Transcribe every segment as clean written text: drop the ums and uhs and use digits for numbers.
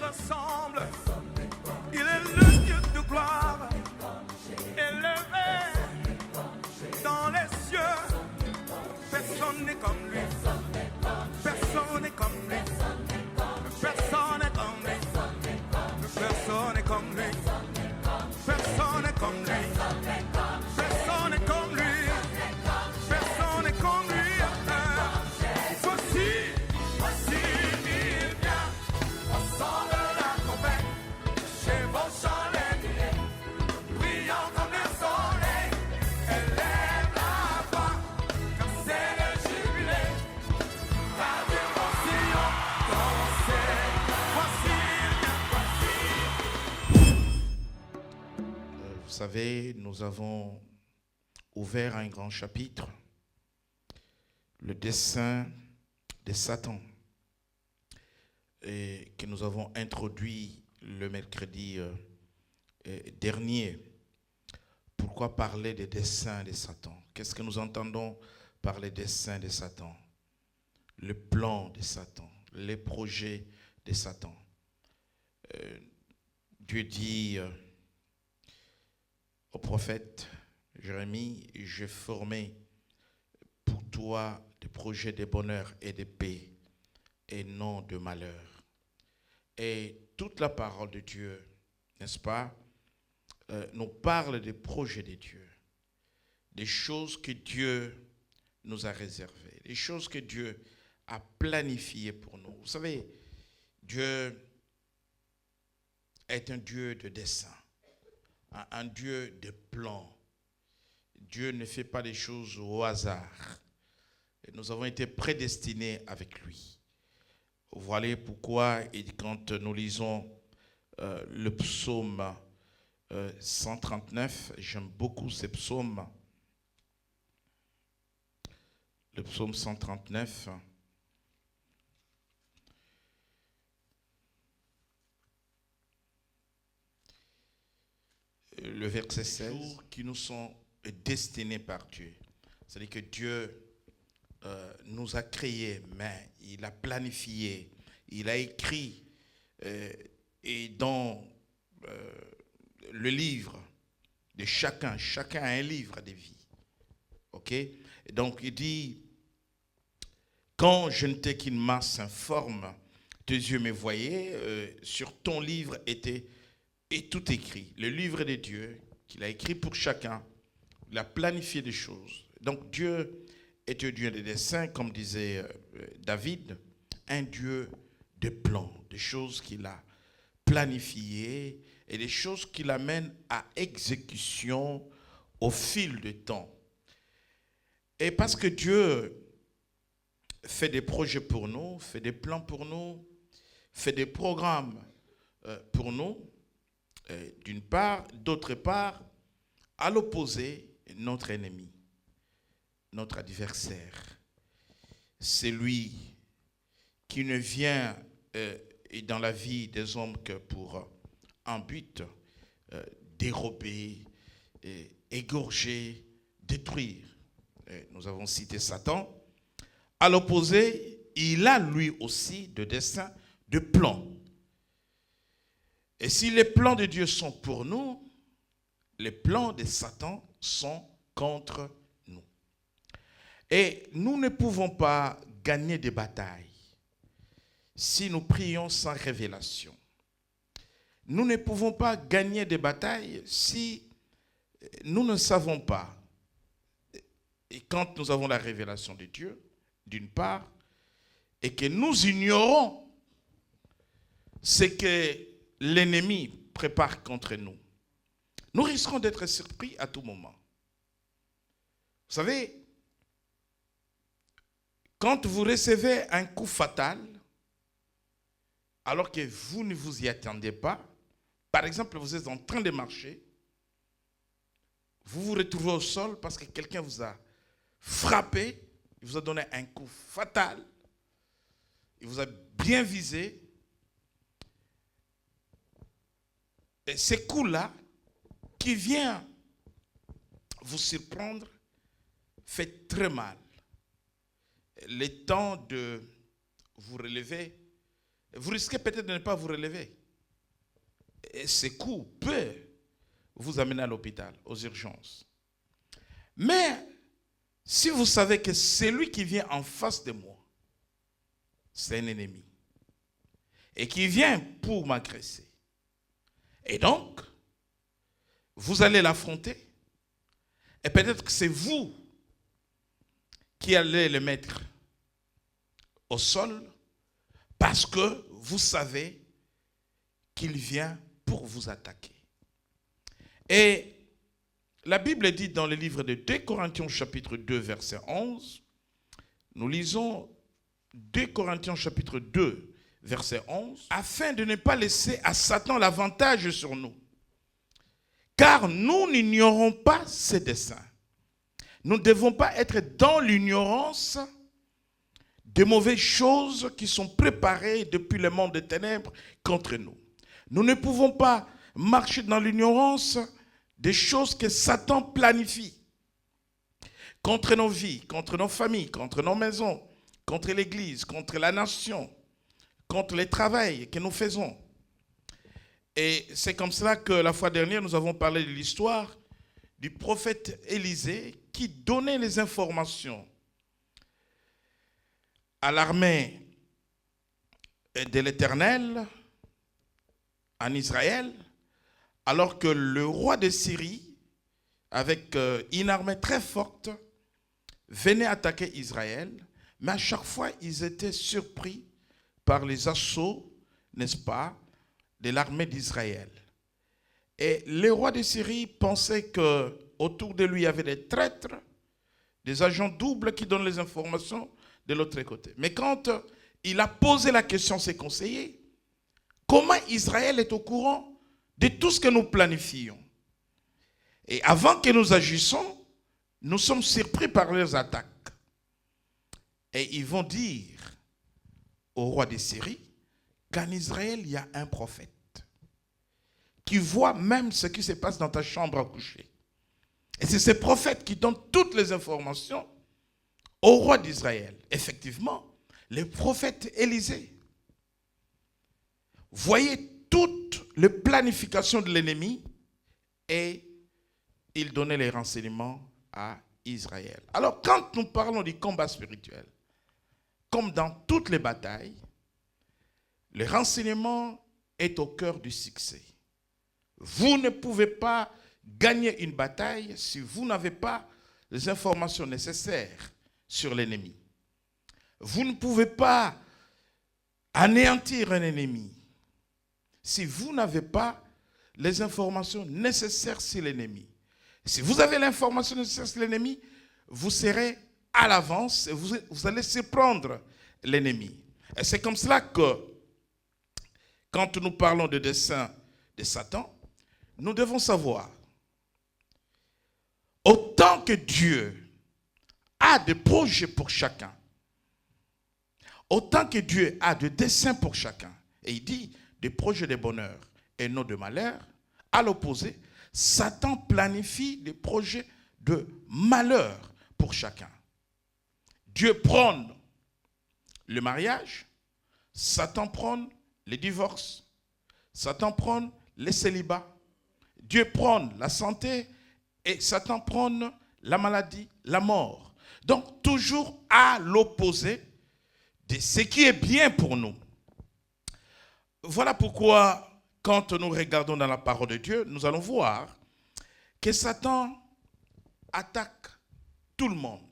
ressemble. Il est le Dieu de gloire, élevé dans les cieux. Personne n'est comme lui. Personne n'est comme lui. Personne n'est comme lui. Personne n'est comme lui. Personne n'est comme lui. Personne n'est comme lui. Personne n'est comme lui. Voici, il vient. Ensemble la trompette. Chevauchant les nuées. Brillant comme le soleil. Élève la voix. Car c'est le jubilé. Radio Sion. Dansez. Voici, il vient. Vous savez, nous avons ouvert un grand chapitre, le dessein de Satan, et que nous avons introduit le mercredi dernier. Pourquoi parler des desseins de Satan? Qu'est-ce que nous entendons par les desseins de Satan? Le plan de Satan, les projets de Satan. Dieu dit au prophète Jérémie, j'ai formé pour toi des projets de bonheur et de paix et non de malheur. Et toute la parole de Dieu, n'est-ce pas, nous parle des projets de Dieu, des choses que Dieu nous a réservées, des choses que Dieu a planifiées pour nous. Vous savez, Dieu est un Dieu de dessein, un Dieu de plan. Dieu ne fait pas les choses au hasard. Et nous avons été prédestinés avec lui. Voilà pourquoi, et quand nous lisons le psaume 139, j'aime beaucoup ce psaume. Le psaume 139. Le verset 16, qui nous sont destinés par Dieu. C'est-à-dire que Dieu nous a créés, mais il a planifié, il a écrit, et dans le livre de chacun a un livre de vie. Ok? Et donc il dit, quand je n'étais qu'une masse informe, tes yeux me voyaient, sur ton livre était tout écrit. Le livre de Dieu qu'il a écrit pour chacun, il a planifié des choses. Donc Dieu est un Dieu de dessein, comme disait David, un Dieu de plans, des choses qu'il a planifiées et des choses qu'il amène à exécution au fil du temps. Et parce que Dieu fait des projets pour nous, fait des plans pour nous, fait des programmes pour nous, d'une part, d'autre part, à l'opposé, notre ennemi, notre adversaire. C'est lui qui ne vient dans la vie des hommes que pour un but, dérober, égorger, détruire. Nous avons cité Satan. À l'opposé, il a lui aussi de dessein, de plans. Et si les plans de Dieu sont pour nous, les plans de Satan sont contre nous. Et nous ne pouvons pas gagner des batailles si nous prions sans révélation. Nous ne pouvons pas gagner des batailles si nous ne savons pas. Et quand nous avons la révélation de Dieu, d'une part, et que nous ignorons ce que l'ennemi prépare contre nous, nous risquons d'être surpris à tout moment. Vous savez, quand vous recevez un coup fatal, alors que vous ne vous y attendez pas, par exemple, vous êtes en train de marcher, vous vous retrouvez au sol parce que quelqu'un vous a frappé, il vous a donné un coup fatal, il vous a bien visé. Et ce coup-là, qui vient vous surprendre, fait très mal. Le temps de vous relever, vous risquez peut-être de ne pas vous relever. Et ces coups peuvent vous amener à l'hôpital, aux urgences. Mais si vous savez que celui qui vient en face de moi, c'est un ennemi, et qui vient pour m'agresser, et donc, vous allez l'affronter, et peut-être que c'est vous qui allez le mettre au sol, parce que vous savez qu'il vient pour vous attaquer. Et la Bible dit dans le livre de 2 Corinthiens chapitre 2 verset 11, nous lisons 2 Corinthiens chapitre 2 verset 11, afin de ne pas laisser à Satan l'avantage sur nous. Car nous n'ignorons pas ses desseins. Nous ne devons pas être dans l'ignorance des mauvaises choses qui sont préparées depuis le monde des ténèbres contre nous. Nous ne pouvons pas marcher dans l'ignorance des choses que Satan planifie contre nos vies, contre nos familles, contre nos maisons, contre l'Église, contre la nation, contre les travails que nous faisons. Et c'est comme cela que la fois dernière, nous avons parlé de l'histoire du prophète Élisée qui donnait les informations à l'armée de l'Éternel en Israël, alors que le roi de Syrie, avec une armée très forte, venait attaquer Israël, mais à chaque fois, ils étaient surpris par les assauts, n'est-ce pas, de l'armée d'Israël. Et le roi de Syrie pensait qu'autour de lui, il y avait des traîtres, des agents doubles qui donnent les informations de l'autre côté. Mais quand il a posé la question à ses conseillers, comment Israël est au courant de tout ce que nous planifions? Et avant que nous agissions, nous sommes surpris par leurs attaques. Et ils vont dire au roi de Syrie qu'en Israël, il y a un prophète qui voit même ce qui se passe dans ta chambre à coucher. Et c'est ce prophète qui donne toutes les informations au roi d'Israël. Effectivement, le prophète Élisée voyait toute la planification de l'ennemi et il donnait les renseignements à Israël. Alors, quand nous parlons du combat spirituel, comme dans toutes les batailles, le renseignement est au cœur du succès. Vous ne pouvez pas gagner une bataille si vous n'avez pas les informations nécessaires sur l'ennemi. Vous ne pouvez pas anéantir un ennemi si vous n'avez pas les informations nécessaires sur l'ennemi. Si vous avez l'information nécessaire sur l'ennemi, vous serez à l'avance et vous allez surprendre l'ennemi. Et c'est comme cela que, quand nous parlons de dessein de Satan, nous devons savoir, autant que Dieu a des projets pour chacun, autant que Dieu a des desseins pour chacun, et il dit des projets de bonheur et non de malheur, à l'opposé, Satan planifie des projets de malheur pour chacun. Dieu prône le mariage, Satan prône le divorce, Satan prône le célibat. Dieu prône la santé et Satan prône la maladie, la mort. Donc, toujours à l'opposé de ce qui est bien pour nous. Voilà pourquoi, quand nous regardons dans la parole de Dieu, nous allons voir que Satan attaque tout le monde.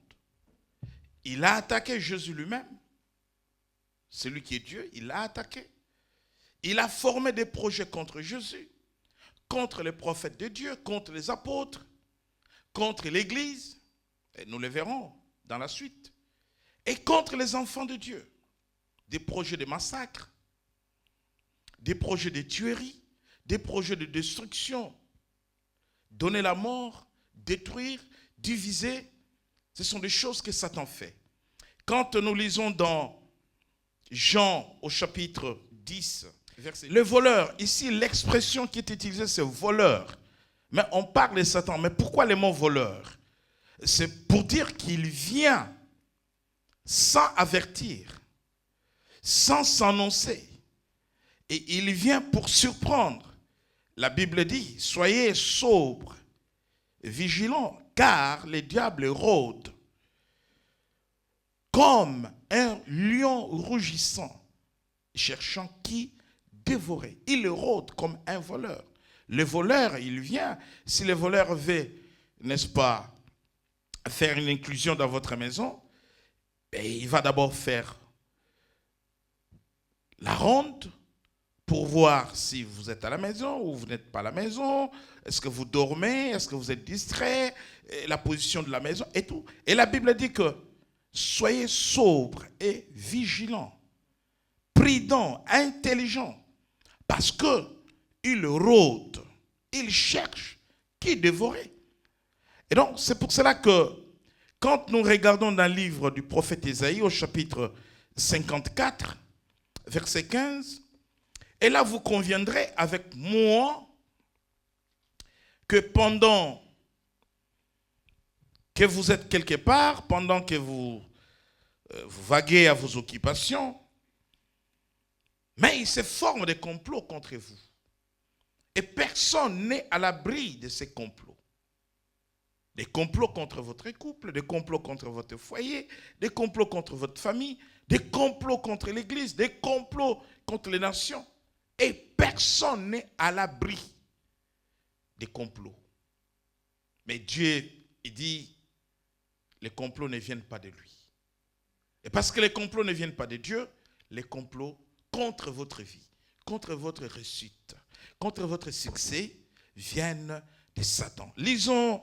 Il a attaqué Jésus lui-même, celui qui est Dieu, il l'a attaqué. Il a formé des projets contre Jésus, contre les prophètes de Dieu, contre les apôtres, contre l'Église, et nous le verrons dans la suite, et contre les enfants de Dieu. Des projets de massacre, des projets de tuerie, des projets de destruction, donner la mort, détruire, diviser, ce sont des choses que Satan fait. Quand nous lisons dans Jean au chapitre 10, le voleur, ici l'expression qui est utilisée c'est voleur. Mais on parle de Satan, mais pourquoi le mot voleur? C'est pour dire qu'il vient sans avertir, sans s'annoncer, Et il vient pour surprendre. La Bible dit, soyez sobres, vigilants, car le diable rôde comme un lion rougissant, cherchant qui dévorer. Il rôde comme un voleur. Le voleur, il vient. Si le voleur veut, n'est-ce pas, faire une inclusion dans votre maison, il va d'abord faire la ronde pour voir si vous êtes à la maison ou vous n'êtes pas à la maison. Est-ce que vous dormez? Est-ce que vous êtes distrait? La position de la maison et tout. Et la Bible dit que soyez sobres et vigilants, prudents, intelligents, parce que il rôde, il cherche qui dévorer. Et donc, c'est pour cela que quand nous regardons dans le livre du prophète Ésaïe au chapitre 54, verset 15, et là vous conviendrez avec moi que pendant que vous êtes quelque part, pendant que vous vaguez à vos occupations, mais il se forme des complots contre vous. Et personne n'est à l'abri de ces complots. Des complots contre votre couple, des complots contre votre foyer, des complots contre votre famille, des complots contre l'Église, des complots contre les nations. Et personne n'est à l'abri des complots. Mais Dieu, il dit, les complots ne viennent pas de lui. Et parce que les complots ne viennent pas de Dieu, les complots contre votre vie, contre votre réussite, contre votre succès, viennent de Satan. Lisons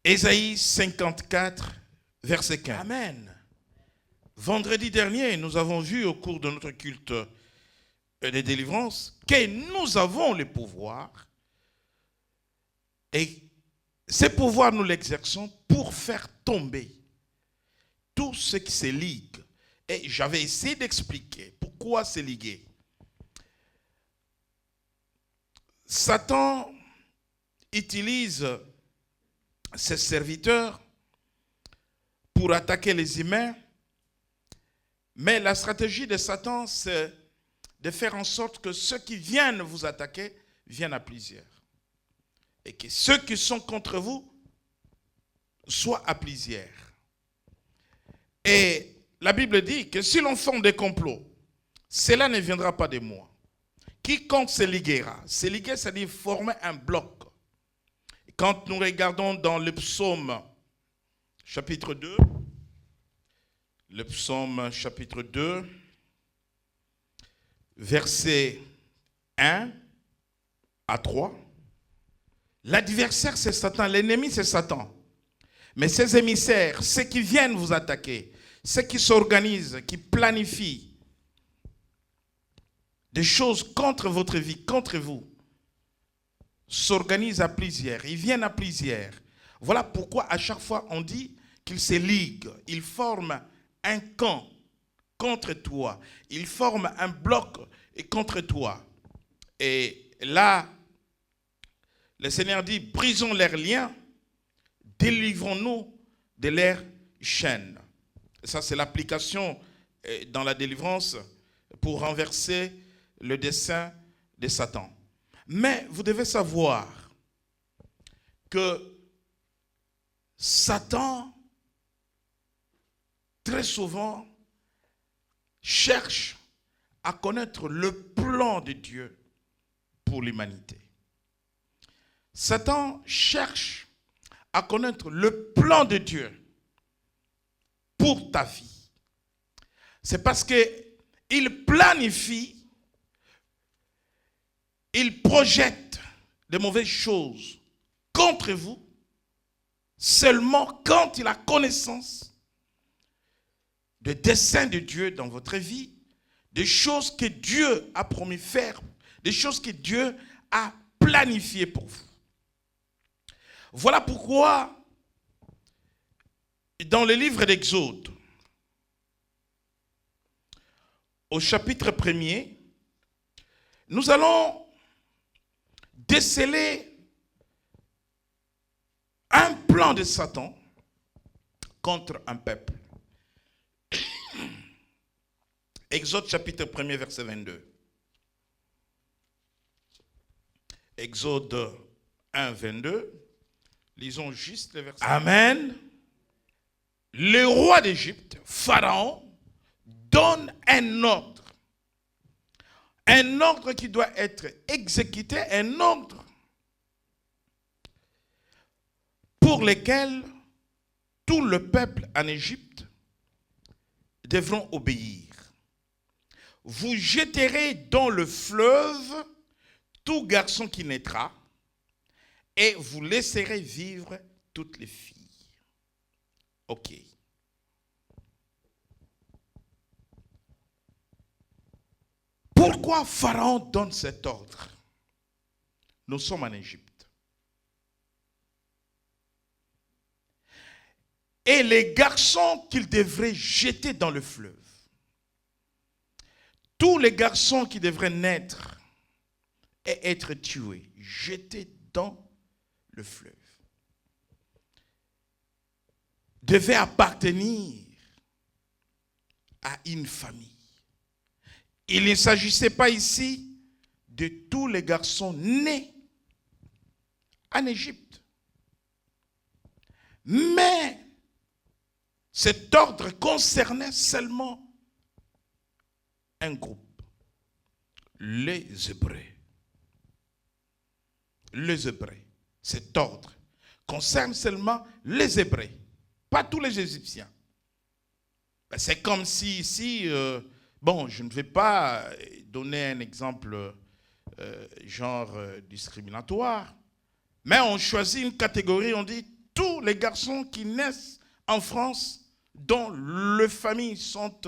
Ésaïe 54, verset 15. Amen. Vendredi dernier, nous avons vu au cours de notre culte de délivrance que nous avons le pouvoir et ce pouvoir nous l'exerçons pour faire tomber tout ce qui se ligue. Et j'avais essayé d'expliquer pourquoi c'est ligué. Satan utilise ses serviteurs pour attaquer les humains, mais la stratégie de Satan, c'est de faire en sorte que ceux qui viennent vous attaquer viennent à plusieurs. Et que ceux qui sont contre vous soient à plusieurs. Et la Bible dit que si l'on forme des complots, cela ne viendra pas de moi. Quiconque se liguera, c'est-à-dire former un bloc. Quand nous regardons dans le psaume chapitre 2, le psaume chapitre 2, versets 1 à 3, l'adversaire c'est Satan, l'ennemi c'est Satan. Mais ces émissaires, ceux qui viennent vous attaquer, ceux qui s'organisent, qui planifient des choses contre votre vie, contre vous, s'organisent à plusieurs, ils viennent à plusieurs. Voilà pourquoi à chaque fois on dit qu'ils se liguent, ils forment un camp contre toi, ils forment un bloc contre toi. Et là, le Seigneur dit, brisons leurs liens, délivrons-nous de leurs chaînes. Et ça, c'est l'application dans la délivrance pour renverser le dessein de Satan. Mais vous devez savoir que Satan, très souvent, cherche à connaître le plan de Dieu pour l'humanité. Satan cherche à connaître le plan de Dieu pour ta vie. C'est parce qu'il planifie, il projette de mauvaises choses contre vous seulement quand il a connaissance des desseins de Dieu dans votre vie, des choses que Dieu a promis faire, des choses que Dieu a planifiées pour vous. Voilà pourquoi, dans le livre d'Exode, au chapitre 1er, nous allons déceler un plan de Satan contre un peuple. Exode chapitre 1er, verset 22. Exode 1, 22. Lisons juste le verset. Amen. Le roi d'Égypte, Pharaon, donne un ordre. Un ordre qui doit être exécuté, un ordre pour lequel tout le peuple en Égypte devront obéir. Vous jeterez dans le fleuve tout garçon qui naîtra et vous laisserez vivre toutes les filles. Ok. Pourquoi Pharaon donne cet ordre? Nous sommes en Égypte. Et les garçons qu'il devrait jeter dans le fleuve, tous les garçons qui devraient naître et être tués, jetés dans le fleuve, devaient appartenir à une famille. Il ne s'agissait pas ici de tous les garçons nés en Égypte. Mais cet ordre concernait seulement un groupe, les Hébreux. Les Hébreux. Cet ordre concerne seulement les Hébreux, pas tous les Égyptiens. C'est comme si ici, je ne vais pas donner un exemple discriminatoire, mais on choisit une catégorie, on dit tous les garçons qui naissent en France, dont les familles sont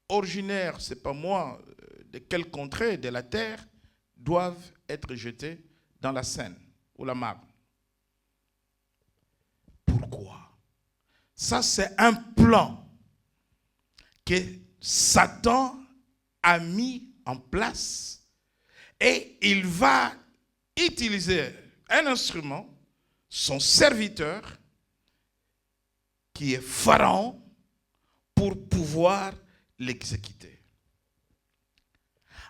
originaires, c'est pas moi, de quelle contrée de la terre, doivent être jetés dans la Seine ou la Marne. Pourquoi? Ça, c'est un plan que Satan a mis en place et il va utiliser un instrument, son serviteur, qui est Pharaon, pour pouvoir l'exécuter.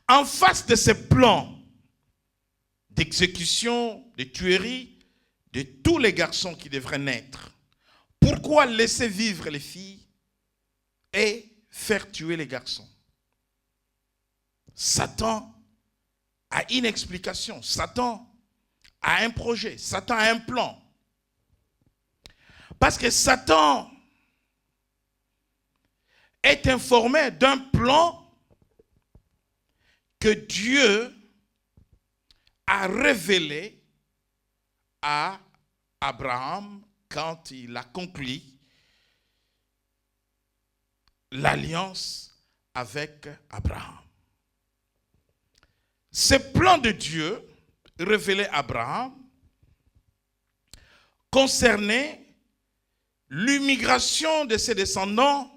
En face de ce plan d'exécution, de tuerie de tous les garçons qui devraient naître, pourquoi laisser vivre les filles et faire tuer les garçons? Satan a une explication, Satan a un projet, Satan a un plan. Parce que Satan est informé d'un plan que Dieu a révélé à Abraham quand il a conclu l'alliance avec Abraham. Ce plan de Dieu révélé à Abraham concernait l'immigration de ses descendants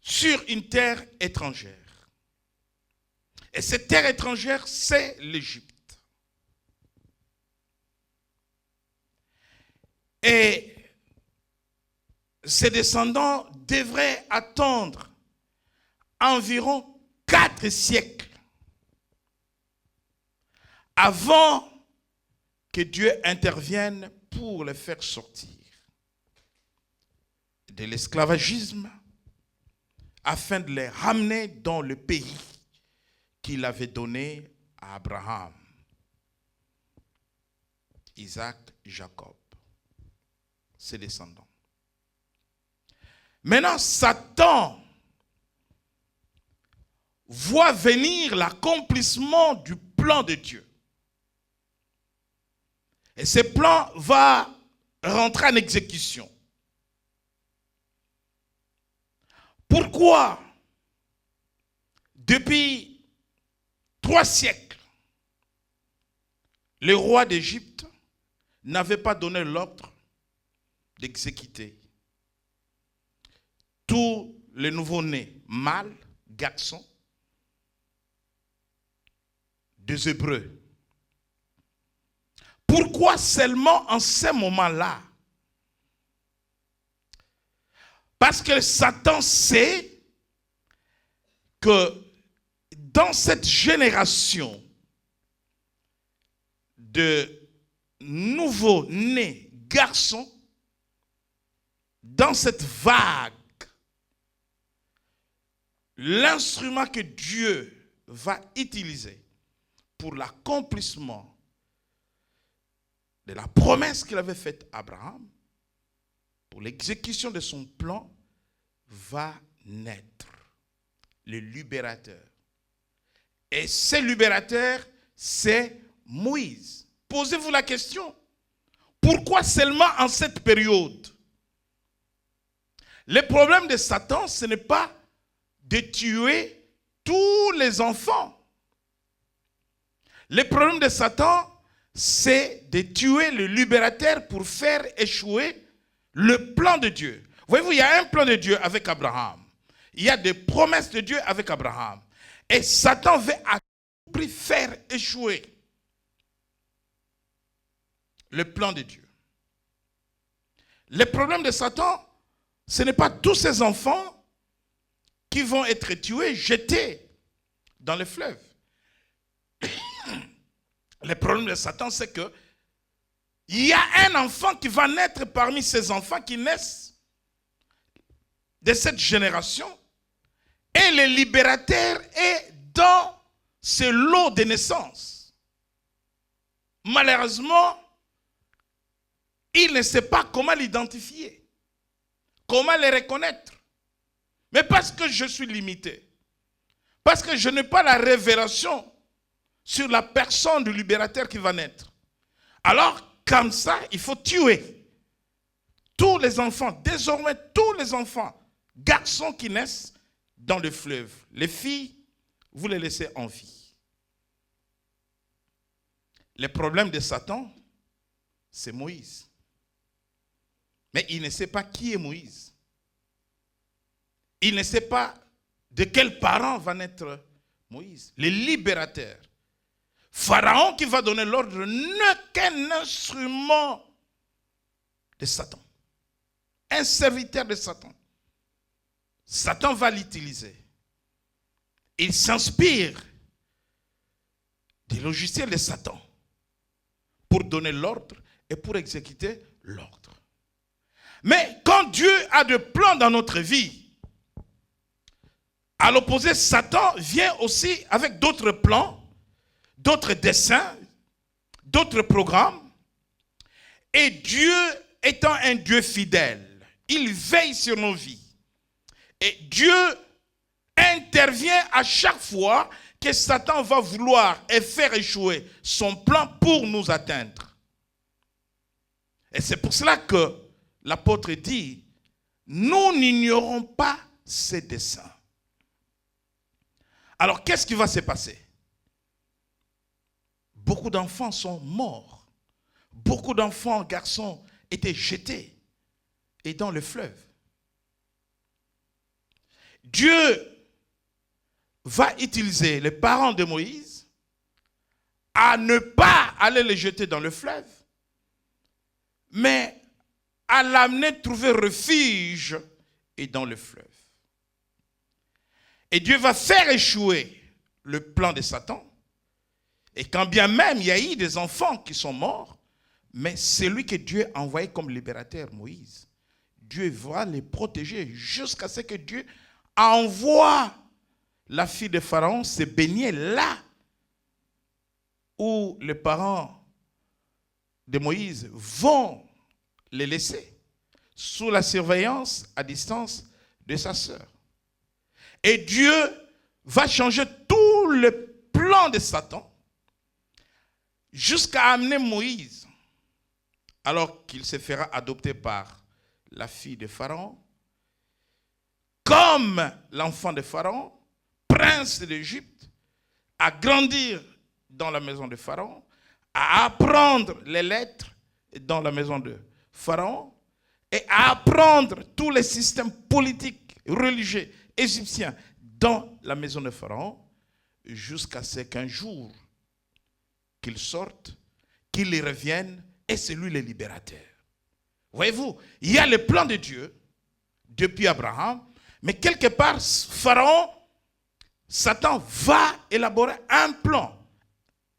sur une terre étrangère. Et cette terre étrangère, c'est l'Égypte. Et ses descendants devraient attendre environ 4 siècles avant que Dieu intervienne pour les faire sortir de l'esclavagisme afin de les ramener dans le pays qu'il avait donné à Abraham, Isaac, Jacob, ses descendants. Maintenant, Satan voit venir l'accomplissement du plan de Dieu. Et ce plan va rentrer en exécution. Pourquoi, depuis 3 siècles, le roi d'Égypte n'avait pas donné l'ordre d'exécuter tous les nouveau-nés, mâles, garçons, des Hébreux? Pourquoi seulement en ce moment-là? Parce que Satan sait que dans cette génération de nouveau-nés garçons, dans cette vague, l'instrument que Dieu va utiliser pour l'accomplissement de la promesse qu'il avait faite à Abraham, pour l'exécution de son plan, va naître le libérateur. Et ce libérateur, c'est Moïse. Posez-vous la question, pourquoi seulement en cette période? Le problème de Satan, ce n'est pas de tuer tous les enfants. Le problème de Satan, c'est de tuer le libérateur pour faire échouer le plan de Dieu. Voyez-vous, il y a un plan de Dieu avec Abraham. Il y a des promesses de Dieu avec Abraham. Et Satan veut à tout prix faire échouer le plan de Dieu. Le problème de Satan, ce n'est pas tous ces enfants qui vont être tués, jetés dans le fleuve. Le problème de Satan, c'est que il y a un enfant qui va naître parmi ces enfants qui naissent de cette génération, et le libérateur est dans ce lot de naissance. Malheureusement, il ne sait pas comment l'identifier, comment le reconnaître. Mais parce que je suis limité, parce que je n'ai pas la révélation sur la personne du libérateur qui va naître, alors comme ça, il faut tuer tous les enfants, désormais tous les enfants, garçons qui naissent dans le fleuve. Les filles, vous les laissez en vie. Le problème de Satan, c'est Moïse. Mais il ne sait pas qui est Moïse. Il ne sait pas de quels parents va naître Moïse, le libérateur. Pharaon qui va donner l'ordre n'est qu'un instrument de Satan. Un serviteur de Satan. Satan va l'utiliser. Il s'inspire des logiciels de Satan pour donner l'ordre et pour exécuter l'ordre. Mais quand Dieu a des plans dans notre vie, à l'opposé, Satan vient aussi avec d'autres plans, d'autres desseins, d'autres programmes. Et Dieu étant un Dieu fidèle, il veille sur nos vies. Et Dieu intervient à chaque fois que Satan va vouloir et faire échouer son plan pour nous atteindre. Et c'est pour cela que l'apôtre dit, nous n'ignorons pas ses desseins. Alors, qu'est-ce qui va se passer? Beaucoup d'enfants sont morts. Beaucoup d'enfants, garçons, étaient jetés et dans le fleuve. Dieu va utiliser les parents de Moïse à ne pas aller les jeter dans le fleuve, mais à l'amener trouver refuge et dans le fleuve. Et Dieu va faire échouer le plan de Satan. Et quand bien même il y a eu des enfants qui sont morts, mais celui que Dieu a envoyé comme libérateur, Moïse, Dieu va les protéger jusqu'à ce que Dieu envoie la fille de Pharaon se baigner là où les parents de Moïse vont les laisser sous la surveillance à distance de sa sœur. Et Dieu va changer tout le plan de Satan jusqu'à amener Moïse, alors qu'il se fera adopter par la fille de Pharaon, comme l'enfant de Pharaon, prince d'Égypte, à grandir dans la maison de Pharaon, à apprendre les lettres dans la maison de Pharaon, et à apprendre tous les systèmes politiques, religieux, égyptiens dans la maison de Pharaon, jusqu'à ce qu'un jour, qu'il sorte, qu'il y revienne, et c'est lui le libérateur. Voyez-vous, il y a le plan de Dieu, depuis Abraham, mais quelque part, Pharaon Satan va élaborer un plan,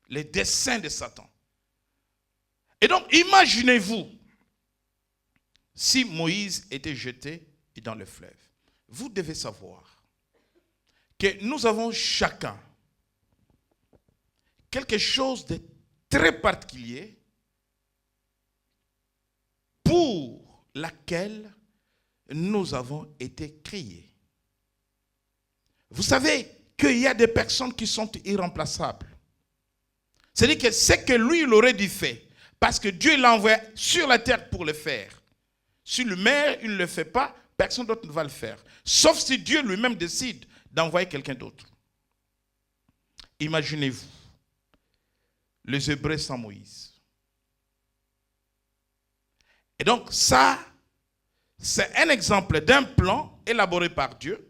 les desseins de Satan. Et donc, imaginez-vous si Moïse était jeté dans le fleuve. Vous devez savoir que nous avons chacun quelque chose de très particulier pour laquelle nous avons été créés. Vous savez qu'il y a des personnes qui sont irremplaçables. C'est-à-dire que ce que lui, il aurait dû faire, parce que Dieu l'a envoyé sur la terre pour le faire. Si le maire, il ne le fait pas, personne d'autre ne va le faire. Sauf si Dieu lui-même décide d'envoyer quelqu'un d'autre. Imaginez-vous, les Hébreux sans Moïse. Et donc ça, c'est un exemple d'un plan élaboré par Dieu,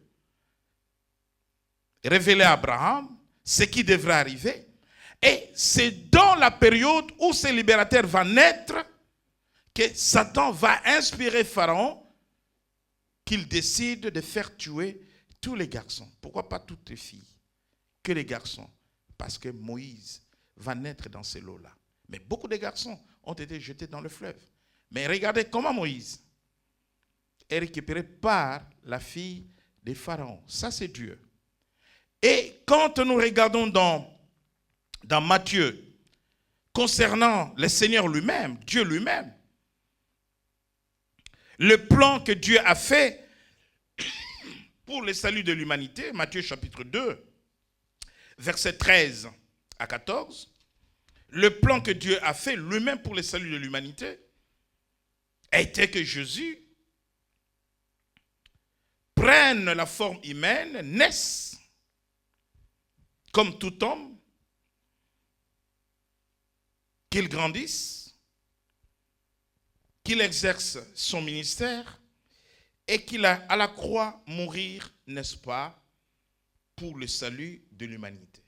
révélé à Abraham, ce qui devrait arriver. Et c'est dans la période où ce libérateur va naître que Satan va inspirer Pharaon qu'il décide de faire tuer tous les garçons. Pourquoi pas toutes les filles? Que les garçons. Parce que Moïse va naître dans ces lots-là. Mais beaucoup de garçons ont été jetés dans le fleuve. Mais regardez comment Moïse est récupéré par la fille de Pharaon. Ça, c'est Dieu. Et quand nous regardons dans Matthieu, concernant le Seigneur lui-même, Dieu lui-même, le plan que Dieu a fait pour le salut de l'humanité, Matthieu chapitre 2, versets 13 à 14, le plan que Dieu a fait lui-même pour le salut de l'humanité était que Jésus prenne la forme humaine, naisse comme tout homme, qu'il grandisse, qu'il exerce son ministère et qu'il a à la croix mourir, n'est-ce pas, pour le salut de l'humanité.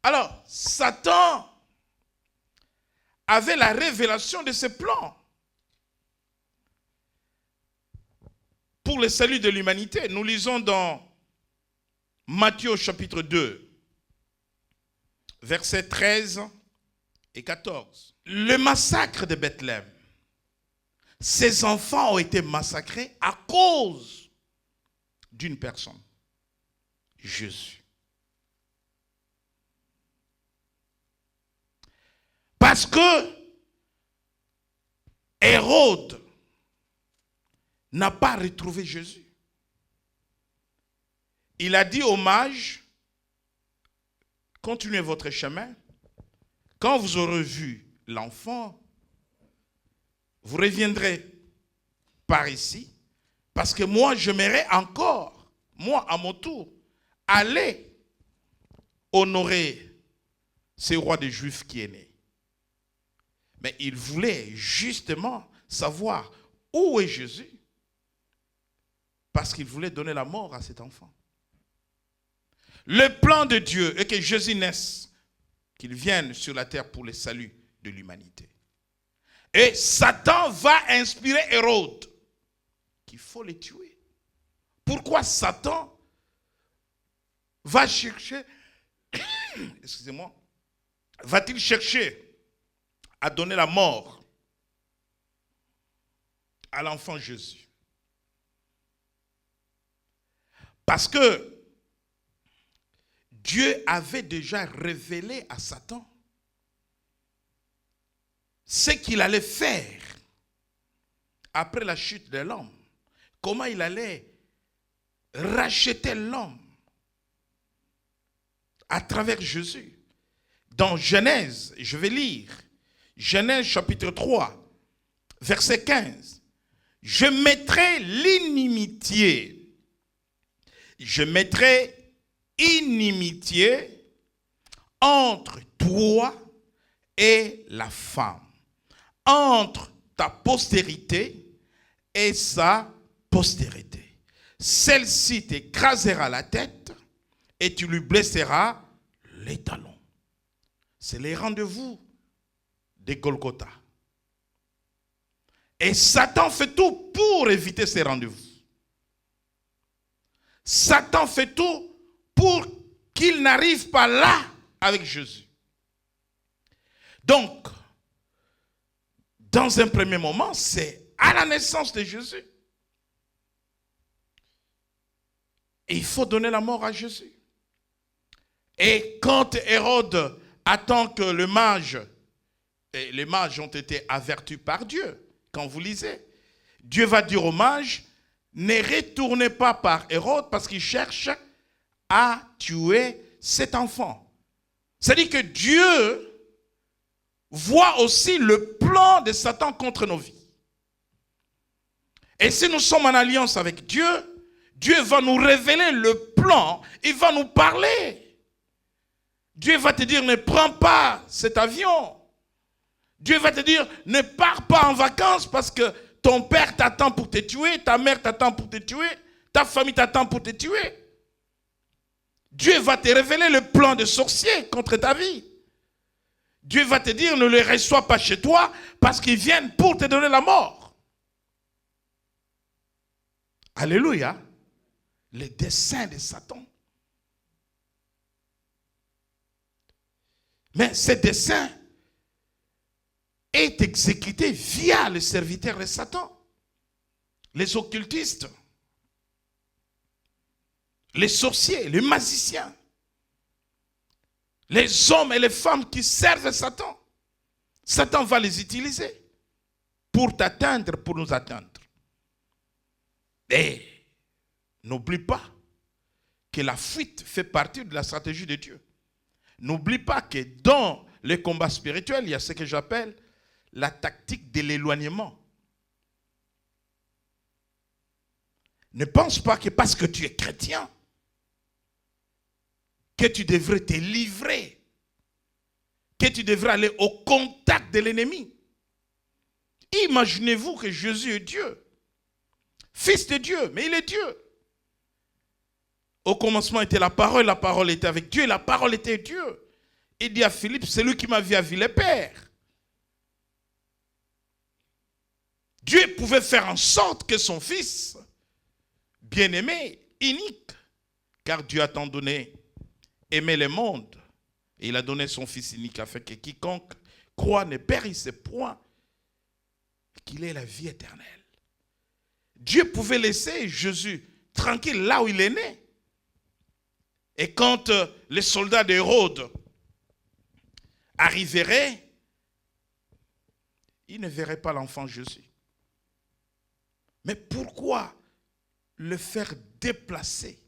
Alors, Satan avait la révélation de ce plan pour le salut de l'humanité. Nous lisons dans Matthieu chapitre 2, versets 13 et 14. Le massacre de Bethléem. Ces enfants ont été massacrés à cause d'une personne, Jésus. Parce que Hérode n'a pas retrouvé Jésus. Il a dit aux mages, continuez votre chemin. Quand vous aurez vu l'enfant, vous reviendrez par ici, parce que moi, j'aimerais encore, moi, à mon tour, aller honorer ce roi des Juifs qui est né. Mais il voulait justement savoir où est Jésus, parce qu'il voulait donner la mort à cet enfant. Le plan de Dieu est que Jésus naisse, qu'il vienne sur la terre pour le salut de l'humanité. Et Satan va inspirer Hérode qu'il faut les tuer. Pourquoi Satan va chercher, excusez-moi, va-t-il chercher à donner la mort à l'enfant Jésus? Parce que Dieu avait déjà révélé à Satan ce qu'il allait faire après la chute de l'homme. Comment il allait racheter l'homme à travers Jésus. Dans Genèse, je vais lire, Genèse chapitre 3, verset 15. Je mettrai l'inimitié. Je mettrai inimitié entre toi et la femme, entre ta postérité et sa postérité. Celle-ci t'écrasera la tête et tu lui blesseras les talons. C'est les rendez-vous de Golgotha. Et Satan fait tout pour éviter ces rendez-vous. Satan fait tout pour qu'il n'arrive pas là avec Jésus. Donc, dans un premier moment, c'est à la naissance de Jésus. Et il faut donner la mort à Jésus. Et quand Hérode attend que les mages ont été avertis par Dieu, quand vous lisez, Dieu va dire aux mages, ne retournez pas par Hérode parce qu'il cherche à tuer cet enfant. C'est-à-dire que Dieu voit aussi le plan de Satan contre nos vies. Et si nous sommes en alliance avec Dieu, Dieu va nous révéler le plan, il va nous parler. Dieu va te dire, ne prends pas cet avion. Dieu va te dire, ne pars pas en vacances parce que ton père t'attend pour te tuer, ta mère t'attend pour te tuer, ta famille t'attend pour te tuer. Dieu va te révéler le plan de sorcier contre ta vie. Dieu va te dire, ne les reçois pas chez toi parce qu'ils viennent pour te donner la mort. Alléluia. Les desseins de Satan. Mais ce dessein est exécuté via les serviteurs de Satan, les occultistes, les sorciers, les magiciens, les hommes et les femmes qui servent Satan. Satan va les utiliser pour t'atteindre, pour nous atteindre. Et n'oublie pas que la fuite fait partie de la stratégie de Dieu. N'oublie pas que dans les combats spirituels, il y a ce que j'appelle la tactique de l'éloignement. Ne pense pas que parce que tu es chrétien, que tu devrais te livrer, que tu devrais aller au contact de l'ennemi. Imaginez-vous que Jésus est Dieu, Fils de Dieu, mais il est Dieu. Au commencement était la parole était avec Dieu, et la parole était Dieu. Il dit à Philippe, c'est lui qui m'a vu à vie le Père. Dieu pouvait faire en sorte que son fils, bien-aimé, unique, car Dieu a tant donné, aimé le monde, et il a donné son fils unique afin que quiconque croit ne périsse point, qu'il ait la vie éternelle. Dieu pouvait laisser Jésus tranquille là où il est né. Et quand les soldats d'Hérode arriveraient, ils ne verraient pas l'enfant Jésus. Mais pourquoi le faire déplacer?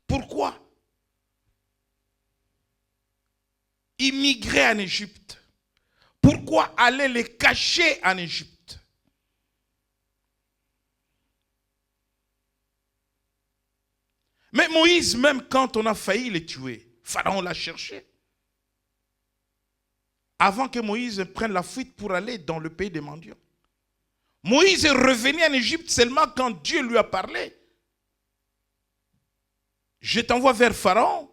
Pourquoi immigrer en Égypte? Pourquoi aller les cacher en Égypte? Mais Moïse, même quand on a failli les tuer, Pharaon l'a cherché. Avant que Moïse prenne la fuite pour aller dans le pays des mendiants. Moïse est revenu en Égypte seulement quand Dieu lui a parlé. Je t'envoie vers Pharaon.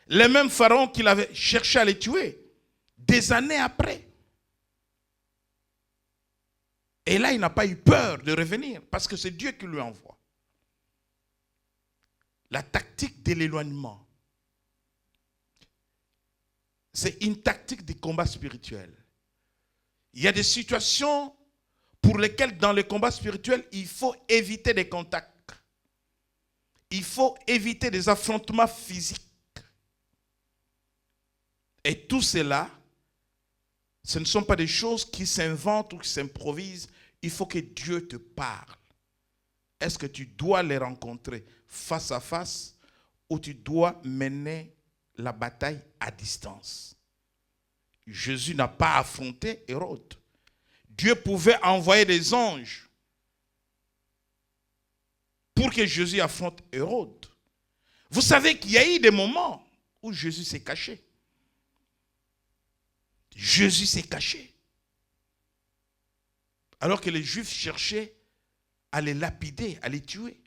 Le même Pharaon qu'il avait cherché à les tuer. Des années après. Et là, il n'a pas eu peur de revenir parce que c'est Dieu qui lui envoie. La tactique de l'éloignement. C'est une tactique de combat spirituel. Il y a des situations pour lesquelles dans les combats spirituels, il faut éviter des contacts. Il faut éviter des affrontements physiques. Et tout cela, ce ne sont pas des choses qui s'inventent ou qui s'improvisent. Il faut que Dieu te parle. Est-ce que tu dois les rencontrer face à face ou tu dois mener la bataille à distance? Jésus n'a pas affronté Hérode. Dieu pouvait envoyer des anges pour que Jésus affronte Hérode. Vous savez qu'il y a eu des moments où Jésus s'est caché. Jésus s'est caché. Alors que les Juifs cherchaient à les lapider, à les tuer.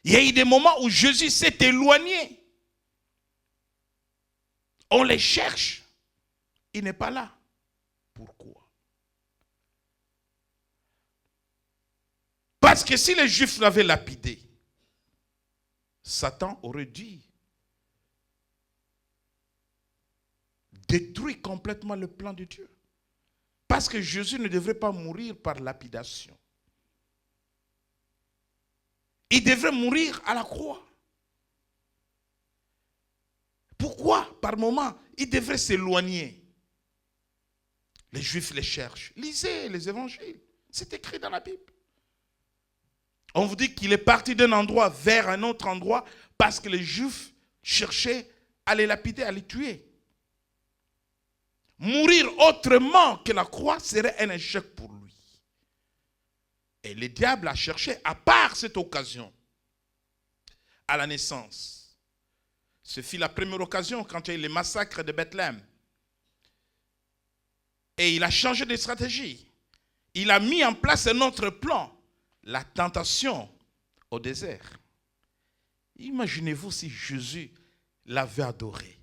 Il y a eu des moments où Jésus s'est éloigné. On les cherche. Il n'est pas là. Pourquoi? Parce que si les Juifs l'avaient lapidé, Satan aurait dit détruire complètement le plan de Dieu. Parce que Jésus ne devrait pas mourir par lapidation. Il devrait mourir à la croix. Pourquoi? Par moment, il devrait s'éloigner. Les Juifs les cherchent. Lisez les évangiles. C'est écrit dans la Bible. On vous dit qu'il est parti d'un endroit vers un autre endroit parce que les Juifs cherchaient à les lapider, à les tuer. Mourir autrement que la croix serait un échec pour lui. Et le diable a cherché, à part cette occasion, à la naissance. Ce fut la première occasion quand il y a eu les massacres de Bethléem. Et il a changé de stratégie. Il a mis en place un autre plan, la tentation au désert. Imaginez-vous si Jésus l'avait adoré.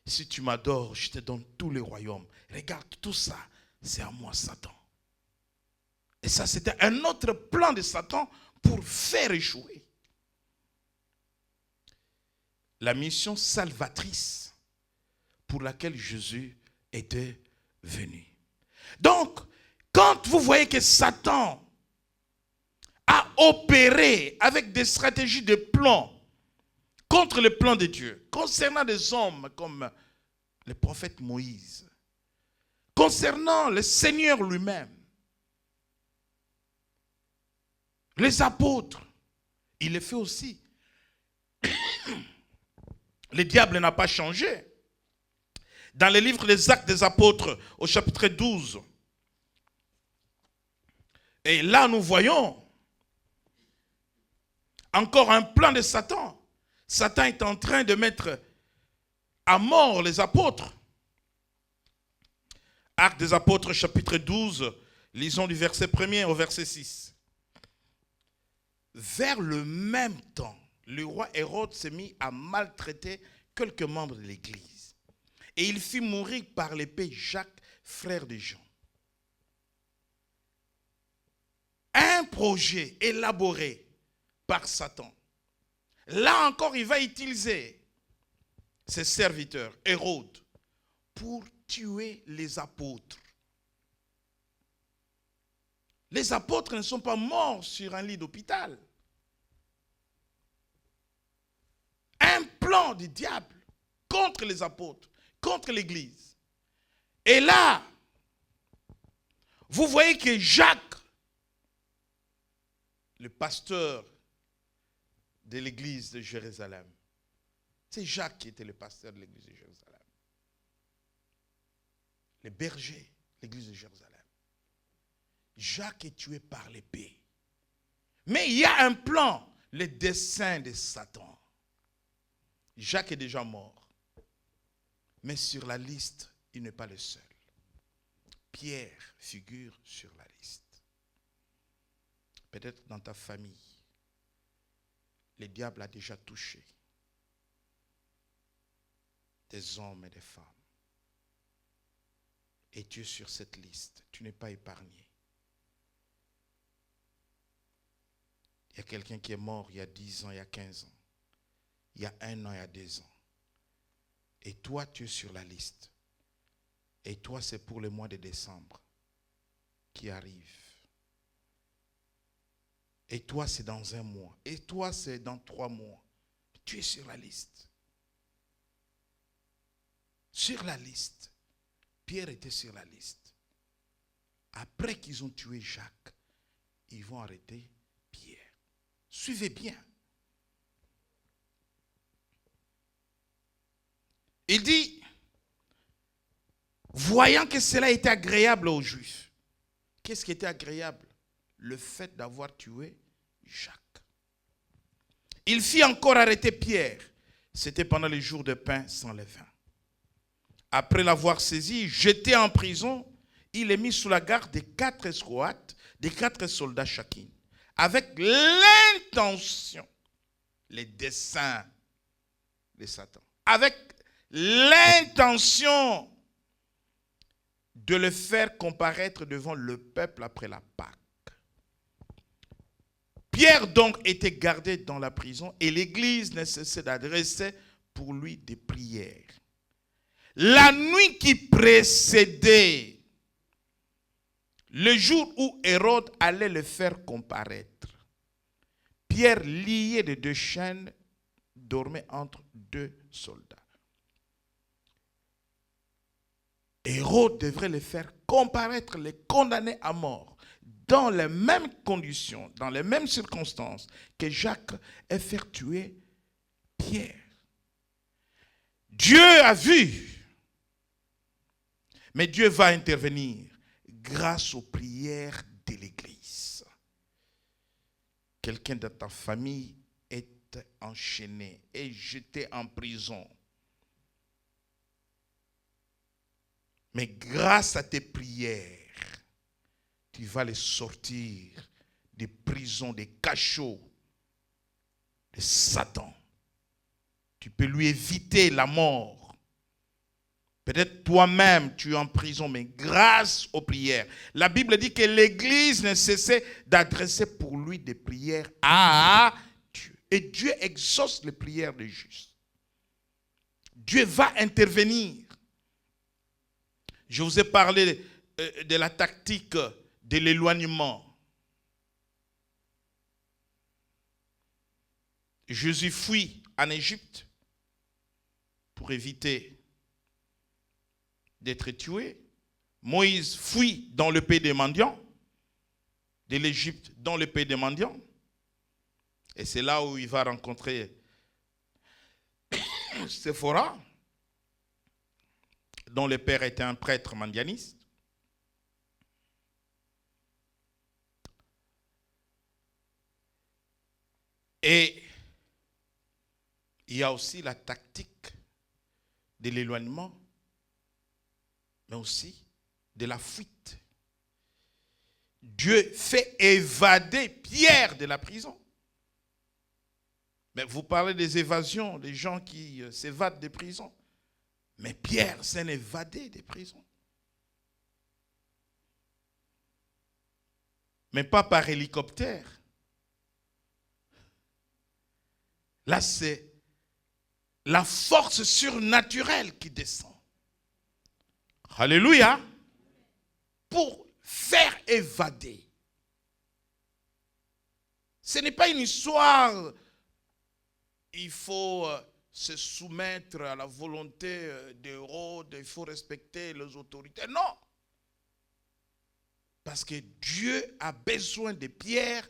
Si tu m'adores, je te donne tous les royaumes. Regarde, tout ça, c'est à moi, Satan. Et ça, c'était un autre plan de Satan pour faire échouer la mission salvatrice pour laquelle Jésus était venu. Donc, quand vous voyez que Satan a opéré avec des stratégies de plans contre le plan de Dieu, concernant des hommes comme le prophète Moïse, concernant le Seigneur lui-même, les apôtres, il le fait aussi. Le diable n'a pas changé. Dans le livre des Actes des Apôtres, au chapitre 12, et là nous voyons encore un plan de Satan. Satan est en train de mettre à mort les apôtres. Actes des Apôtres, chapitre 12, lisons du verset 1er au verset 6. Vers le même temps, le roi Hérode s'est mis à maltraiter quelques membres de l'Église. Et il fit mourir par l'épée Jacques, frère de Jean. Un projet élaboré par Satan. Là encore, il va utiliser ses serviteurs, Hérode, pour tuer les apôtres. Les apôtres ne sont pas morts sur un lit d'hôpital. Un plan du diable contre les apôtres, contre l'Église. Et là, vous voyez que Jacques, le pasteur de l'église de Jérusalem. C'est Jacques qui était le pasteur de l'église de Jérusalem. Le berger, l'église de Jérusalem. Jacques est tué par l'épée. Mais il y a un plan, le dessein de Satan. Jacques est déjà mort. Mais sur la liste, il n'est pas le seul. Pierre figure sur la liste. Peut-être dans ta famille, le diable a déjà touché des hommes et des femmes. Et tu es sur cette liste. Tu n'es pas épargné. Il y a quelqu'un qui est mort il y a 10 ans, il y a 15 ans. Il y a 1 an, il y a 2 ans. Et toi, tu es sur la liste. Et toi, c'est pour le mois de décembre qui arrive. Et toi, c'est dans 1 mois. Et toi, c'est dans 3 mois. Tu es sur la liste. Sur la liste. Pierre était sur la liste. Après qu'ils ont tué Jacques, ils vont arrêter Pierre. Suivez bien. Il dit, voyant que cela était agréable aux Juifs. Qu'est-ce qui était agréable? Le fait d'avoir tué Jacques. Il fit encore arrêter Pierre. C'était pendant les jours de pain sans levain. Après l'avoir saisi, jeté en prison, il est mis sous la garde des 4 escouades, des 4 soldats chacun, avec l'intention, les desseins de Satan, avec l'intention de le faire comparaître devant le peuple après la Pâque. Pierre donc était gardé dans la prison et l'église ne cessait d'adresser pour lui des prières. La nuit qui précédait le jour où Hérode allait le faire comparaître, Pierre, lié de 2 chaînes, dormait entre 2 soldats. Hérode devrait le faire comparaître, le condamner à mort, dans les mêmes conditions, dans les mêmes circonstances que Jacques ait fait tuer Pierre. Dieu a vu, mais Dieu va intervenir grâce aux prières de l'Église. Quelqu'un de ta famille est enchaîné et jeté en prison. Mais grâce à tes prières, tu vas les sortir des prisons, des cachots de Satan. Tu peux lui éviter la mort. Peut-être toi-même, tu es en prison, mais grâce aux prières. La Bible dit que l'Église ne cessait d'adresser pour lui des prières à Dieu. Et Dieu exauce les prières des justes. Dieu va intervenir. Je vous ai parlé de la tactique de l'éloignement. Jésus fuit en Égypte pour éviter d'être tué. Moïse fuit dans le pays des mendiants, de l'Égypte dans le pays des mendiants. Et c'est là où il va rencontrer Séphora, dont le père était un prêtre mendianiste. Et il y a aussi la tactique de l'éloignement, mais aussi de la fuite. Dieu fait évader Pierre de la prison. Mais vous parlez des évasions, des gens qui s'évadent des prisons. Mais Pierre s'est évadé des prisons. Mais pas par hélicoptère. Là, c'est la force surnaturelle qui descend. Alléluia. Pour faire évader. Ce n'est pas une histoire, il faut se soumettre à la volonté d'Hérode, il faut respecter les autorités. Non. Parce que Dieu a besoin de Pierre.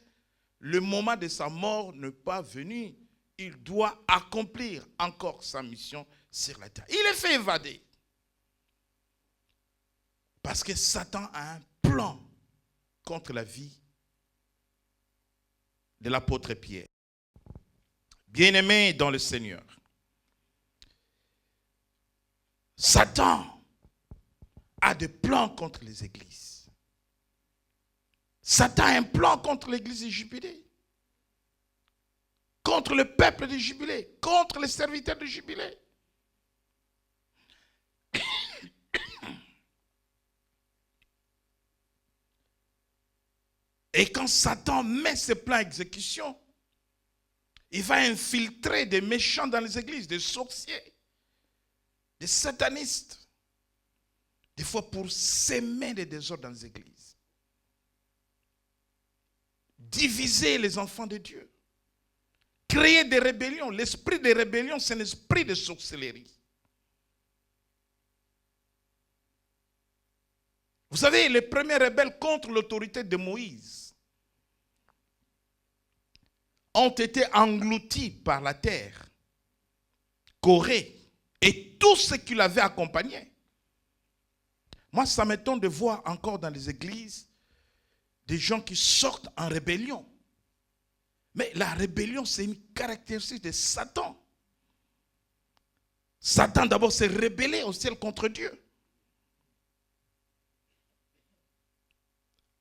Le moment de sa mort n'est pas venu. Il doit accomplir encore sa mission sur la terre. Il est fait évader. Parce que Satan a un plan contre la vie de l'apôtre Pierre. Bien-aimé dans le Seigneur, Satan a des plans contre les églises. Satan a un plan contre l'église de Jubilé, contre le peuple de Jubilé, contre les serviteurs de Jubilé. Et quand Satan met ses plans à exécution, il va infiltrer des méchants dans les églises, des sorciers, des satanistes, des fois pour s'aimer des désordres dans les églises. Diviser les enfants de Dieu. Créer des rébellions. L'esprit de rébellion, c'est un esprit de sorcellerie. Vous savez, les premiers rebelles contre l'autorité de Moïse ont été engloutis par la terre, Corée et tout ce qui l'avait accompagné. Moi, ça m'étonne de voir encore dans les églises des gens qui sortent en rébellion. Mais la rébellion, c'est une caractéristique de Satan. Satan, d'abord, s'est rébellé au ciel contre Dieu.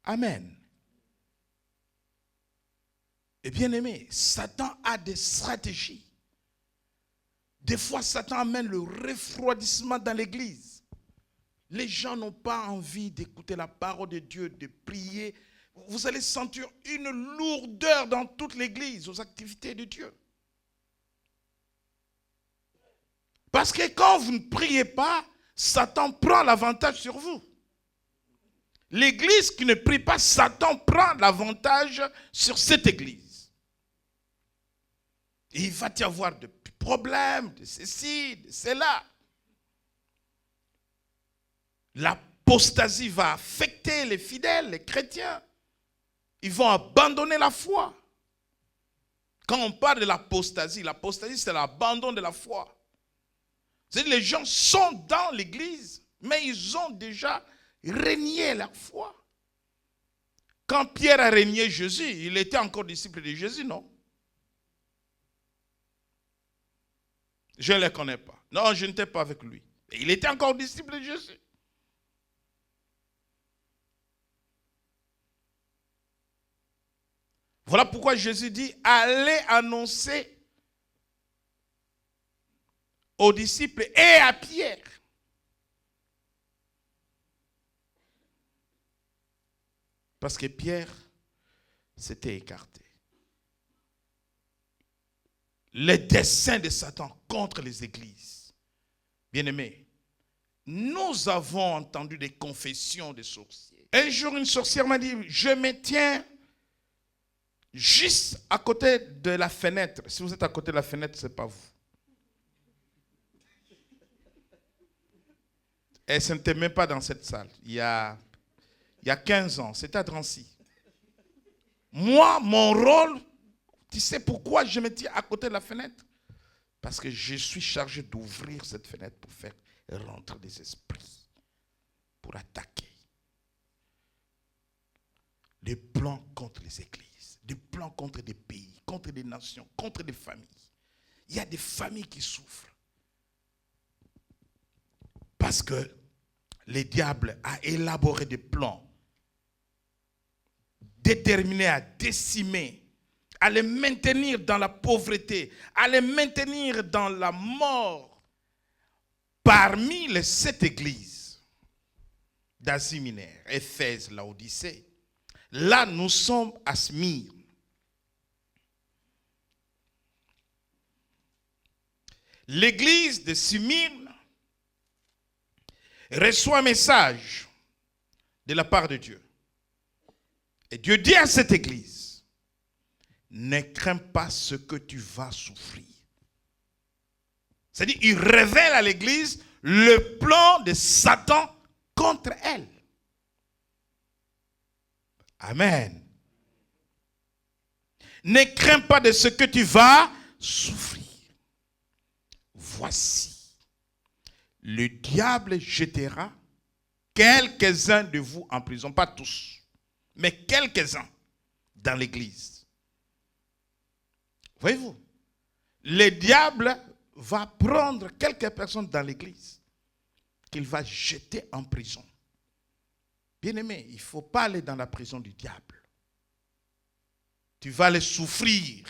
Amen. Et bien aimé, Satan a des stratégies. Des fois, Satan amène le refroidissement dans l'église. Les gens n'ont pas envie d'écouter la parole de Dieu, de prier. vous allez sentir une lourdeur dans toute l'église, aux activités de Dieu. Parce que quand vous ne priez pas, Satan prend l'avantage sur vous. L'église qui ne prie pas, Satan prend l'avantage sur cette église. Et il va y avoir de problèmes, de ceci, de cela. L'apostasie va affecter les fidèles, les chrétiens. Ils vont abandonner la foi. Quand on parle de l'apostasie c'est l'abandon de la foi. C'est-à-dire les gens sont dans l'église, mais ils ont déjà renié leur foi. Quand Pierre a renié Jésus, il était encore disciple de Jésus, non? Je ne le connais pas. Non, je n'étais pas avec lui. Il était encore disciple de Jésus. Voilà pourquoi Jésus dit, allez annoncer aux disciples et à Pierre. Parce que Pierre s'était écarté. Les desseins de Satan contre les églises. Bien-aimés, nous avons entendu des confessions de sorciers. Un jour, une sorcière m'a dit, je me tiens juste à côté de la fenêtre. Si vous êtes à côté de la fenêtre, ce n'est pas vous. Et ce n'était même pas dans cette salle. Il y a 15 ans, c'était à Drancy. Moi, mon rôle, tu sais pourquoi je me tiens à côté de la fenêtre? Parce que je suis chargé d'ouvrir cette fenêtre pour faire rentrer des esprits, pour attaquer. Des plans contre les églises, des plans contre des pays, contre des nations, contre des familles. Il y a des familles qui souffrent. Parce que le diable a élaboré des plans déterminés à décimer, à les maintenir dans la pauvreté, à les maintenir dans la mort. Parmi les 7 églises d'Asie mineure, Éphèse, Laodicée, là nous sommes à Smyrne. L'église de Smyrne reçoit un message de la part de Dieu. Et Dieu dit à cette église, ne crains pas ce que tu vas souffrir. C'est-à-dire, il révèle à l'église le plan de Satan contre elle. Amen. Ne crains pas de ce que tu vas souffrir. Voici. Le diable jettera quelques-uns de vous en prison, pas tous, mais quelques-uns dans l'église. Voyez-vous, le diable va prendre quelques personnes dans l'église qu'il va jeter en prison. Bien-aimé, il ne faut pas aller dans la prison du diable. Tu vas les souffrir.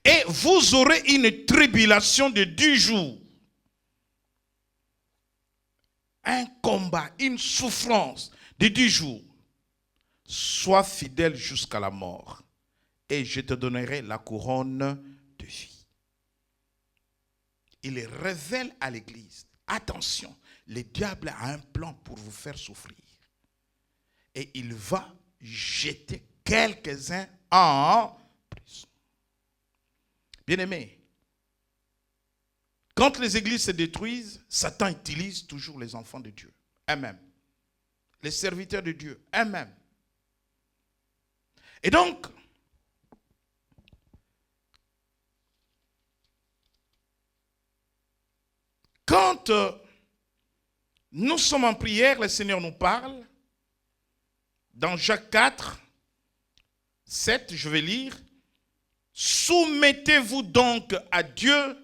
Et vous aurez une tribulation de 10 jours. Un combat, une souffrance de 10 jours. Sois fidèle jusqu'à la mort. Et je te donnerai la couronne de vie. Il révèle à l'église. Attention, le diable a un plan pour vous faire souffrir. Et il va jeter quelques-uns en prison. Bien-aimés, quand les églises se détruisent, Satan utilise toujours les enfants de Dieu, eux-mêmes. Les serviteurs de Dieu, eux-mêmes. Et donc, quand nous sommes en prière, le Seigneur nous parle. Dans Jacques 4, 7, je vais lire. Soumettez-vous donc à Dieu,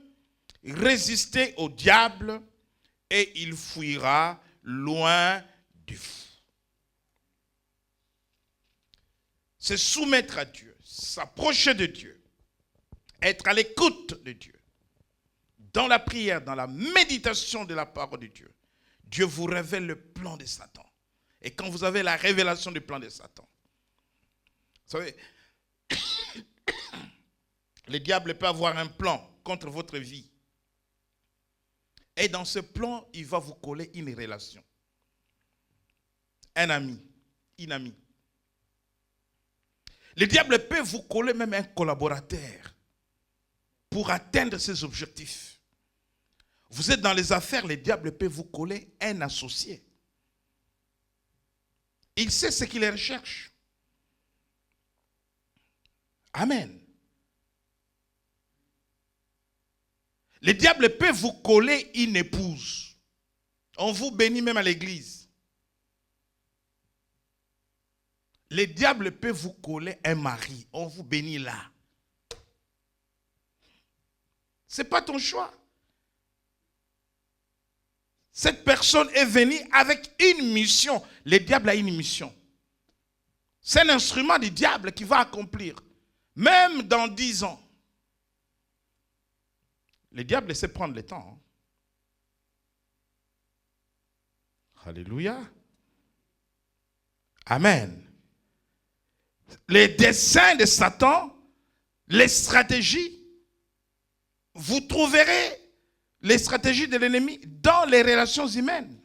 résistez au diable et il fuira loin de vous. Se soumettre à Dieu, s'approcher de Dieu, être à l'écoute de Dieu. dans la prière, dans la méditation de la parole de Dieu, Dieu vous révèle le plan de Satan. Et quand vous avez la révélation du plan de Satan, vous savez, le diable peut avoir un plan contre votre vie. Et dans ce plan, il va vous coller une relation. Un ami, une amie. Le diable peut vous coller même un collaborateur pour atteindre ses objectifs. Vous êtes dans les affaires, le diable peut vous coller un associé. Il sait ce qu'il recherche. Amen. Le diable peut vous coller une épouse. On vous bénit même à l'église. Le diable peut vous coller un mari. On vous bénit là. Ce n'est pas ton choix. Cette personne est venue avec une mission. Le diable a une mission. C'est un instrument du diable qui va accomplir. Même dans 10 ans. Le diable sait prendre le temps. Alléluia. Amen. Les desseins de Satan, les stratégies, vous trouverez les stratégies de l'ennemi dans les relations humaines,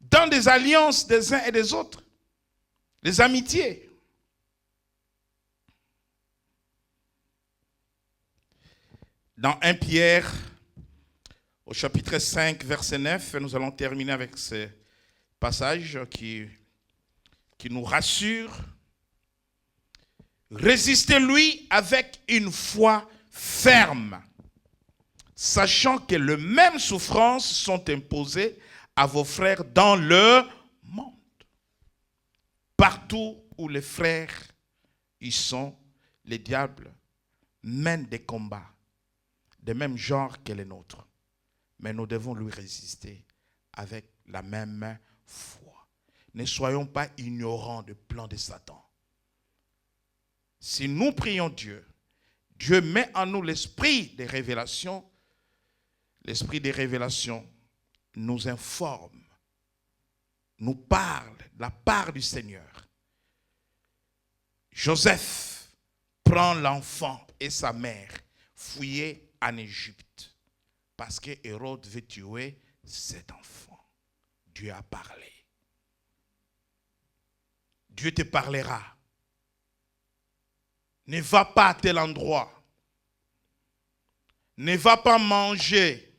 dans des alliances des uns et des autres, les amitiés. Dans 1 Pierre, au chapitre 5, verset 9, nous allons terminer avec ce passage qui nous rassure. Résistez-lui avec une foi ferme, sachant que les mêmes souffrances sont imposées à vos frères dans le monde. Partout où les frères y sont, les diables mènent des combats de même genre que les nôtres. Mais nous devons lui résister avec la même foi. Ne soyons pas ignorants du plan de Satan. Si nous prions Dieu, Dieu met en nous l'esprit des révélations. L'esprit des révélations nous informe, nous parle de la part du Seigneur. Joseph prend l'enfant et sa mère, fouillés en Égypte, parce que Hérode veut tuer cet enfant. Dieu a parlé. Dieu te parlera. Ne va pas à tel endroit. Ne va pas manger.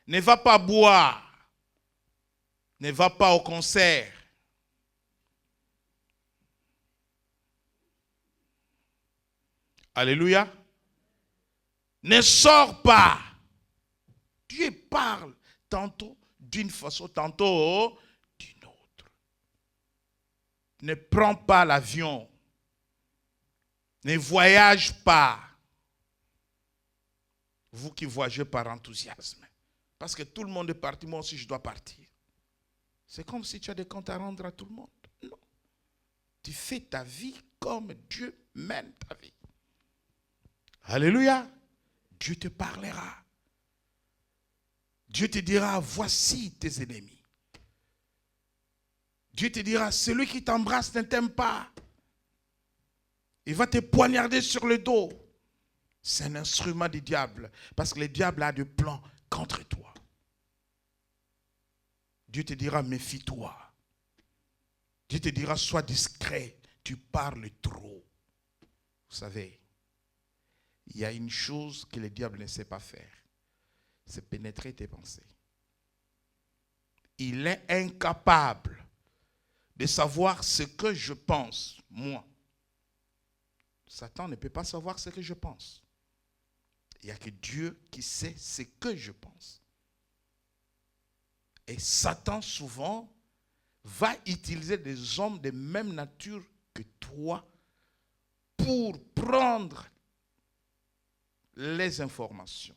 Ne va pas boire. Ne va pas au concert. Alléluia. Ne sors pas. Dieu parle tantôt d'une façon, tantôt d'une autre. Ne prends pas l'avion. Ne voyage pas. Vous qui voyagez par enthousiasme. Parce que tout le monde est parti, moi aussi je dois partir. C'est comme si tu as des comptes à rendre à tout le monde. Non. Tu fais ta vie comme Dieu mène ta vie. Alléluia. Dieu te parlera. Dieu te dira, voici tes ennemis. Dieu te dira, celui qui t'embrasse ne t'aime pas. Il va te poignarder sur le dos. C'est un instrument du diable. Parce que le diable a des plans contre toi. Dieu te dira, méfie-toi. Dieu te dira, sois discret. Tu parles trop. Vous savez, il y a une chose que le diable ne sait pas faire. C'est pénétrer tes pensées. Il est incapable de savoir ce que je pense, moi. Satan ne peut pas savoir ce que je pense. Il n'y a que Dieu qui sait ce que je pense. Et Satan, souvent, va utiliser des hommes de même nature que toi pour prendre les informations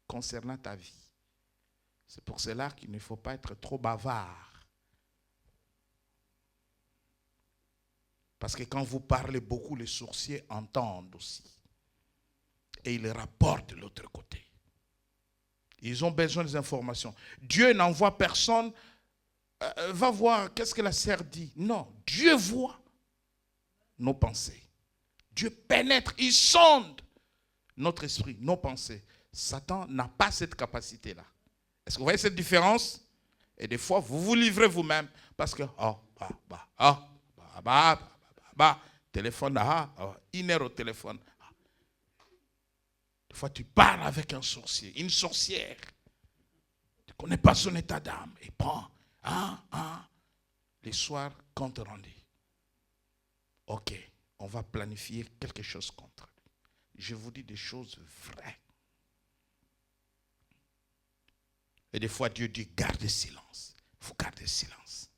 concernant ta vie. C'est pour cela qu'il ne faut pas être trop bavard. Parce que quand vous parlez beaucoup, les sourciers entendent aussi. et ils les rapportent de l'autre côté. Ils ont besoin des informations. Dieu n'envoie personne, va voir qu'est-ce que la serre dit. Non, Dieu voit nos pensées. Dieu pénètre, il sonde notre esprit, nos pensées. Satan n'a pas cette capacité-là. Est-ce que vous voyez cette différence? Et des fois, vous vous livrez vous-même parce que, téléphone, une heure au téléphone. Des fois, tu parles avec un sorcier, une sorcière. Tu ne connais pas son état d'âme. Et prends, les soirs, compte rendu. Ok, on va planifier quelque chose contre lui. Je vous dis des choses vraies. Et des fois, Dieu dit, gardez silence. Il faut garder silence.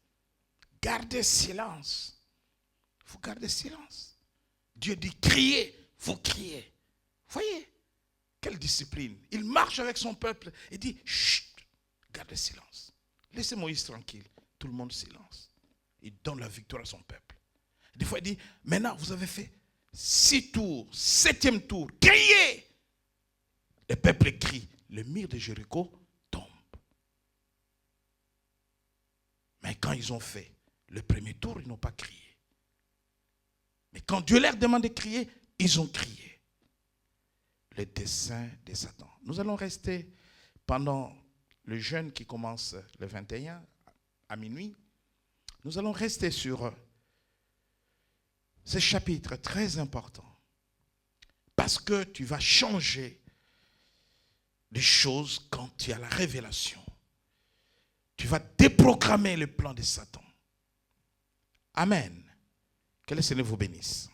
Gardez silence. Il faut garder silence. Dieu dit, criez. Il faut crier. Voyez, quelle discipline. Il marche avec son peuple et dit, chut, gardez silence. Laissez Moïse tranquille. Tout le monde silence. Il donne la victoire à son peuple. Des fois, il dit, maintenant, vous avez fait 6 tours, 7e tour, criez. Le peuple crie. Le mur de Jéricho tombe. Mais quand ils ont fait le premier tour, ils n'ont pas crié. Mais quand Dieu leur demande de crier, ils ont crié. Le dessein de Satan. Nous allons rester pendant le jeûne qui commence le 21 à minuit. Nous allons rester sur ce chapitre très important. Parce que tu vas changer les choses quand tu as la révélation. Tu vas déprogrammer le plan de Satan. Amen. Que le Seigneur vous bénisse.